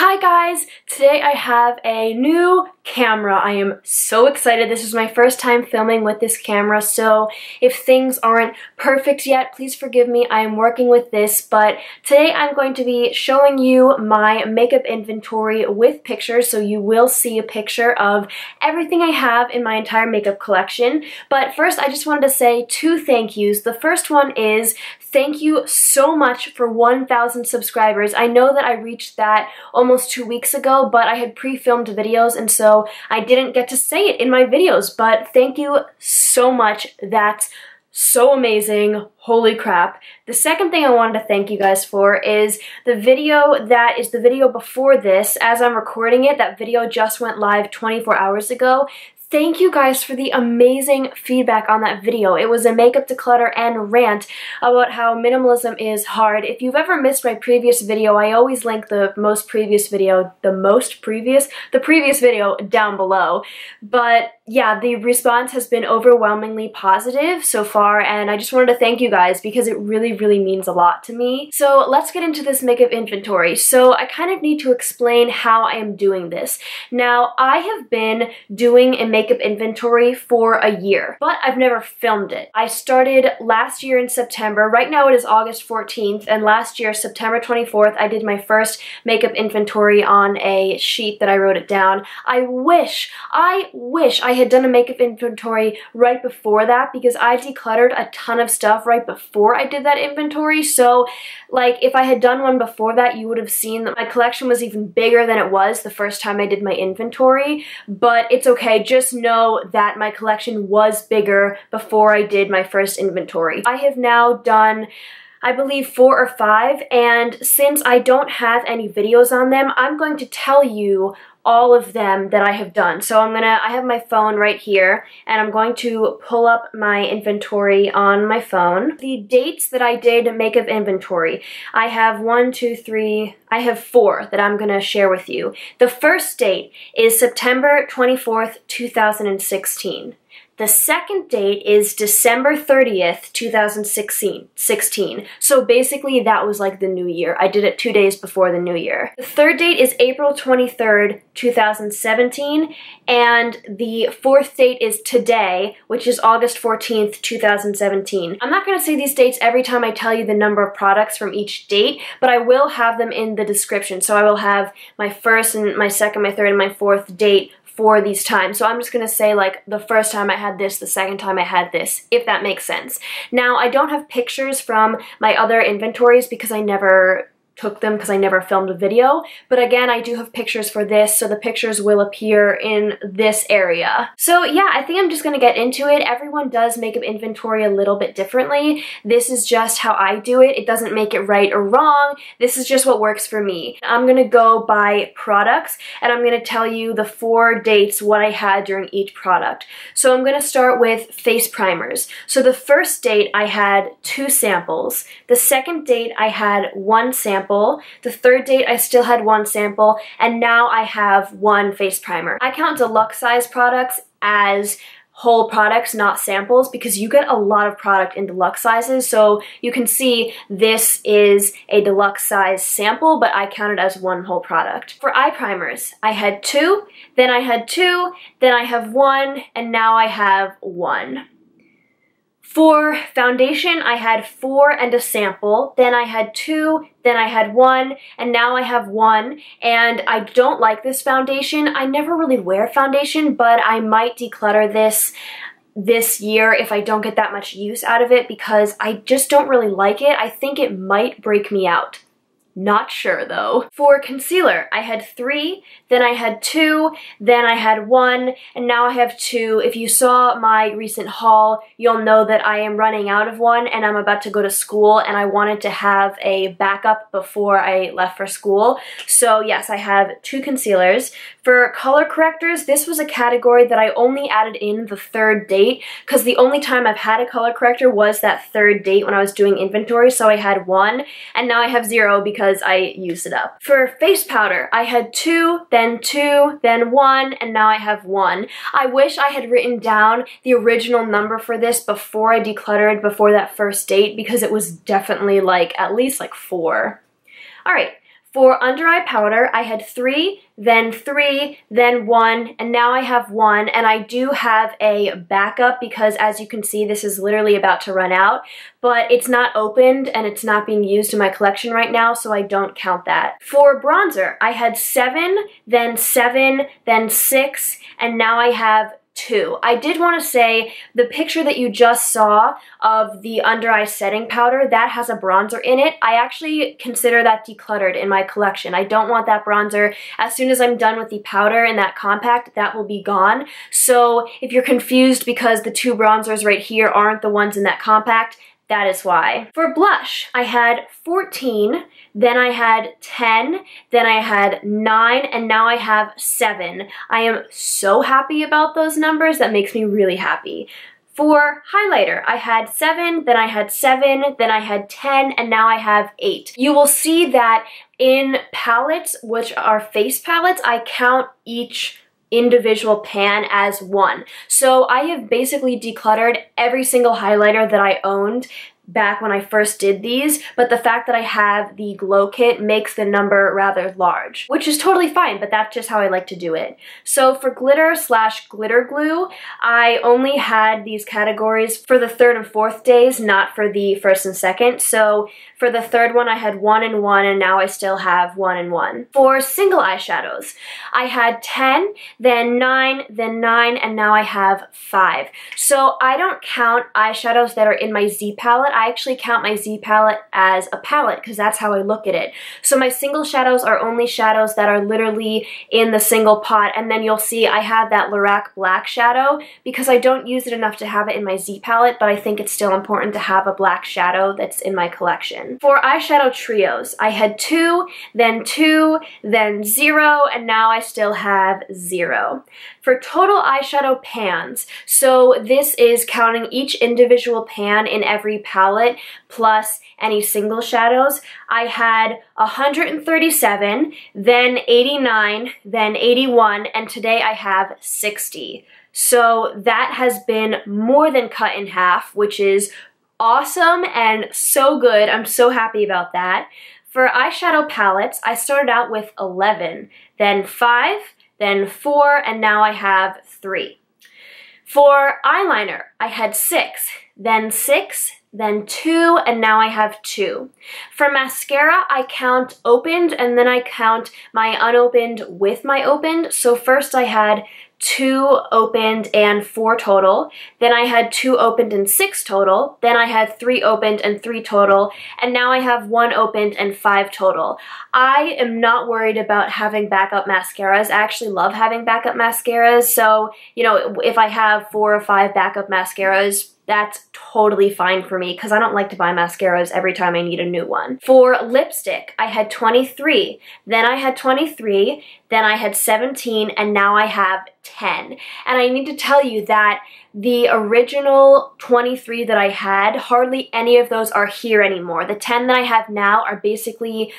Hi guys! Today I have a new camera. I am so excited. This is my first time filming with this camera, so if things aren't perfect yet, please forgive me. I am working with this, but today I'm going to be showing you my makeup inventory with pictures, so you will see a picture of everything I have in my entire makeup collection. But first, I just wanted to say two thank yous. The first one is thank you so much for 1,000 subscribers. I know that I reached that almost 2 weeks ago, but I had pre-filmed videos and so I didn't get to say it in my videos, but thank you so much. That's so amazing. Holy crap. The second thing I wanted to thank you guys for is the video that is the video before this. As I'm recording it, that video just went live 24 hours ago. Thank you guys for the amazing feedback on that video. It was a makeup declutter and rant about how minimalism is hard. If you've ever missed my previous video, I always link the previous video down below. But yeah, the response has been overwhelmingly positive so far, and I just wanted to thank you guys because it really, really means a lot to me. So let's get into this makeup inventory. So I kind of need to explain how I am doing this. Now, I have been doing a makeup inventory for a year, but I've never filmed it. I started last year in September. Right now it is August 14th, and last year, September 24th, I did my first makeup inventory on a sheet that I wrote it down. I wish I had done a makeup inventory right before that because I decluttered a ton of stuff right before I did that inventory. So like if I had done one before that, you would have seen that my collection was even bigger than it was the first time I did my inventory. But it's okay, just know that my collection was bigger before I did my first inventory. I have now done, I believe, 4 or 5, and since I don't have any videos on them, I'm going to tell you all of them that I have done. So I have my phone right here, and I'm going to pull up my inventory on my phone. The dates that I did makeup inventory, I have 4 that I'm gonna share with you. The first date is September 24th, 2016. The second date is December 30th, 2016. So basically that was like the new year. I did it 2 days before the new year. The third date is April 23rd, 2017. And the fourth date is today, which is August 14th, 2017. I'm not going to say these dates every time I tell you the number of products from each date, but I will have them in the description. So I will have my first and my second, my third, and my fourth date for these times. So I'm just going to say like the first time I had this, the second time I had this, if that makes sense. Now, I don't have pictures from my other inventories because I never took them because I never filmed a video, but again, I do have pictures for this, so the pictures will appear in this area. So yeah, I think I'm just gonna get into it. Everyone does makeup inventory a little bit differently. This is just how I do it. It doesn't make it right or wrong. This is just what works for me. I'm gonna go by products, and I'm gonna tell you the 4 dates, what I had during each product. So I'm gonna start with face primers. So the first date, I had 2 samples. The second date, I had 1 sample. The third date, I still had 1 sample, and now I have 1 face primer. I count deluxe size products as whole products, not samples, because you get a lot of product in deluxe sizes. So you can see this is a deluxe size sample, but I count it as 1 whole product. For eye primers, I had 2, then I had 2, then I have 1, and now I have 1. For foundation, I had 4 and a sample, then I had 2, then I had 1, and now I have 1, and I don't like this foundation. I never really wear foundation, but I might declutter this year if I don't get that much use out of it because I just don't really like it. I think it might break me out. Not sure though. For concealer, I had 3, then I had 2, then I had 1, and now I have 2. If you saw my recent haul, you'll know that I am running out of 1 and I'm about to go to school, and I wanted to have a backup before I left for school. So yes, I have 2 concealers. For color correctors, this was a category that I only added in the 3rd date because the only time I've had a color corrector was that 3rd date when I was doing inventory, so I had 1, and now I have 0 because I used it up. For face powder, I had 2, then 1, and now I have 1. I wish I had written down the original number for this before I decluttered before that first date because it was definitely like at least like 4. Alright. For under eye powder, I had 3, then 3, then 1, and now I have 1, and I do have a backup because as you can see, this is literally about to run out, but it's not opened and it's not being used in my collection right now, so I don't count that. For bronzer, I had 7, then 6, and now I have 2. I did want to say the picture that you just saw of the under eye setting powder, that has a bronzer in it. I actually consider that decluttered in my collection. I don't want that bronzer. As soon as I'm done with the powder and that compact, that will be gone. So if you're confused because the 2 bronzers right here aren't the ones in that compact, that is why. For blush, I had 14, then I had 10, then I had 9, and now I have 7. I am so happy about those numbers. That makes me really happy. For highlighter, I had 7, then I had 7, then I had 10, and now I have 8. You will see that in palettes, which are face palettes, I count each individual pan as 1. So I have basically decluttered every single highlighter that I owned back when I first did these, but the fact that I have the glow kit makes the number rather large, which is totally fine, but that's just how I like to do it. So for glitter / glitter glue, I only had these categories for the 3rd and 4th days, not for the 1st and 2nd. So for the 3rd one, I had 1 and 1, and now I still have 1 and 1. For single eyeshadows, I had 10, then 9, and now I have 5. So I don't count eyeshadows that are in my Z palette. I actually count my Z palette as a palette because that's how I look at it. So my single shadows are only shadows that are literally in the single pot, and then you'll see I have that Lorac black shadow because I don't use it enough to have it in my Z palette, but I think it's still important to have a black shadow that's in my collection. For eyeshadow trios, I had 2, then 0, and now I still have 0. For total eyeshadow pans, so this is counting each individual pan in every palette plus any single shadows, I had 137, then 89, then 81, and today I have 60. So that has been more than cut in half, which is awesome and so good. I'm so happy about that. For eyeshadow palettes, I started out with 11, then 5, then 4, and now I have 3. For eyeliner, I had 6, then 2, and now I have 2. For mascara, I count opened, and then I count my unopened with my opened. So first I had 2 opened and 4 total, then I had 2 opened and 6 total, then I had 3 opened and 3 total, and now I have 1 opened and 5 total. I am not worried about having backup mascaras. I actually love having backup mascaras, so, you know, if I have 4 or 5 backup mascaras, that's totally fine for me because I don't like to buy mascaras every time I need a new one. For lipstick, I had 23, then I had 23, then I had 17, and now I have 10. And I need to tell you that the original 23 that I had, hardly any of those are here anymore. The 10 that I have now are basically,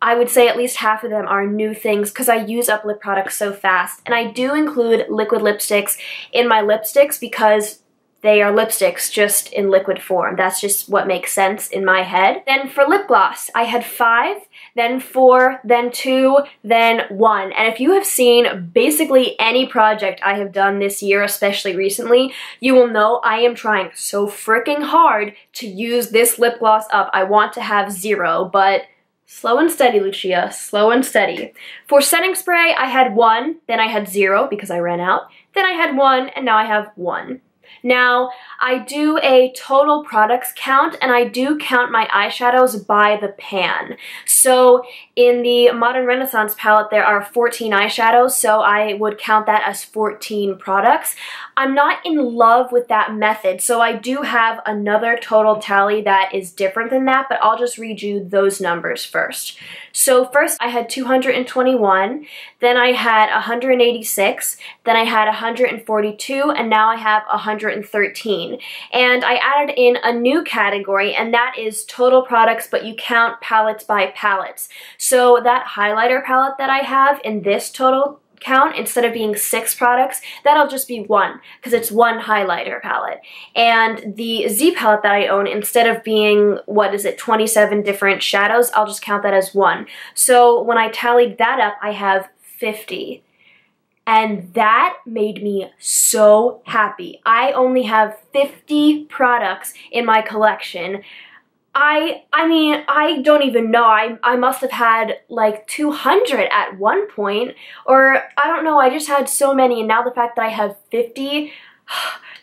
I would say at least half of them are new things because I use up lip products so fast. And I do include liquid lipsticks in my lipsticks because they are lipsticks just in liquid form. That's just what makes sense in my head. Then for lip gloss, I had 5, then 4, then 2, then 1. And if you have seen basically any project I have done this year, especially recently, you will know I am trying so freaking hard to use this lip gloss up. I want to have 0, but slow and steady, Lucia, slow and steady. For setting spray, I had 1, then I had 0 because I ran out, then I had 1, and now I have 1. Now, I do a total products count, and I do count my eyeshadows by the pan. So in the Modern Renaissance palette, there are 14 eyeshadows, so I would count that as 14 products. I'm not in love with that method, so I do have another total tally that is different than that, but I'll just read you those numbers first. So first I had 221, then I had 186, then I had 142, and now I have 113. And I added in a new category, and that is total products, but you count palettes by palettes. So that highlighter palette that I have in this total count, instead of being 6 products, that'll just be 1, because it's 1 highlighter palette. And the Z palette that I own, instead of being, 27 different shadows, I'll just count that as 1. So when I tallied that up, I have 50. And that made me so happy. I only have 50 products in my collection. I mean, I don't even know. I must have had like 200 at one point, or I don't know, I just had so many, and now the fact that I have 50,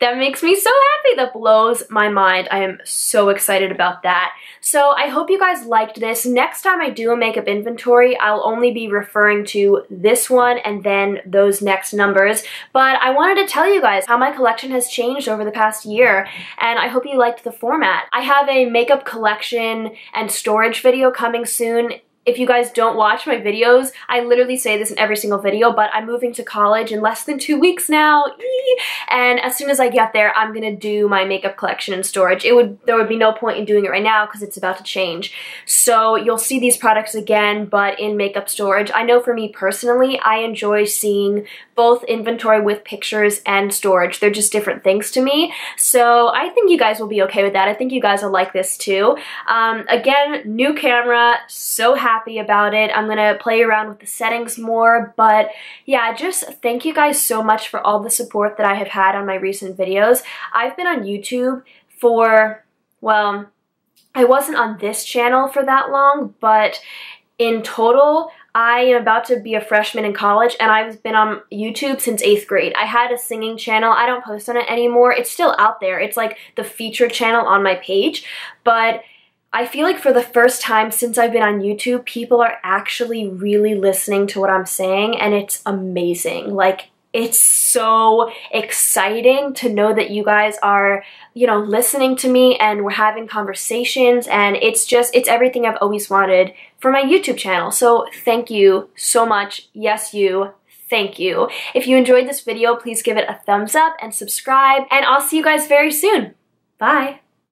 that makes me so happy. That blows my mind. I am so excited about that. So I hope you guys liked this. Next time I do a makeup inventory, I'll only be referring to this one and then those next numbers. But I wanted to tell you guys how my collection has changed over the past year, and I hope you liked the format. I have a makeup collection and storage video coming soon. If you guys don't watch my videos, I literally say this in every single video, but I'm moving to college in less than 2 weeks now. And as soon as I get there, I'm gonna do my makeup collection and storage. There would be no point in doing it right now because it's about to change. So you'll see these products again, but in makeup storage. I know for me personally, I enjoy seeing both inventory with pictures and storage. They're just different things to me. So I think you guys will be okay with that. I think you guys will like this too. Again, new camera, so happy about it. I'm gonna play around with the settings more, but yeah, just thank you guys so much for all the support that I have had on my recent videos. I've been on YouTube for, well, I wasn't on this channel for that long, but in total, I am about to be a freshman in college, and I've been on YouTube since 8th grade. I had a singing channel. I don't post on it anymore. It's still out there. It's like the featured channel on my page, but I feel like for the first time since I've been on YouTube, people are actually really listening to what I'm saying, and it's amazing. Like, it's so exciting to know that you guys are, you know, listening to me and we're having conversations, and it's everything I've always wanted for my YouTube channel. So thank you so much. Yes, you. Thank you. If you enjoyed this video, please give it a thumbs up and subscribe, and I'll see you guys very soon. Bye.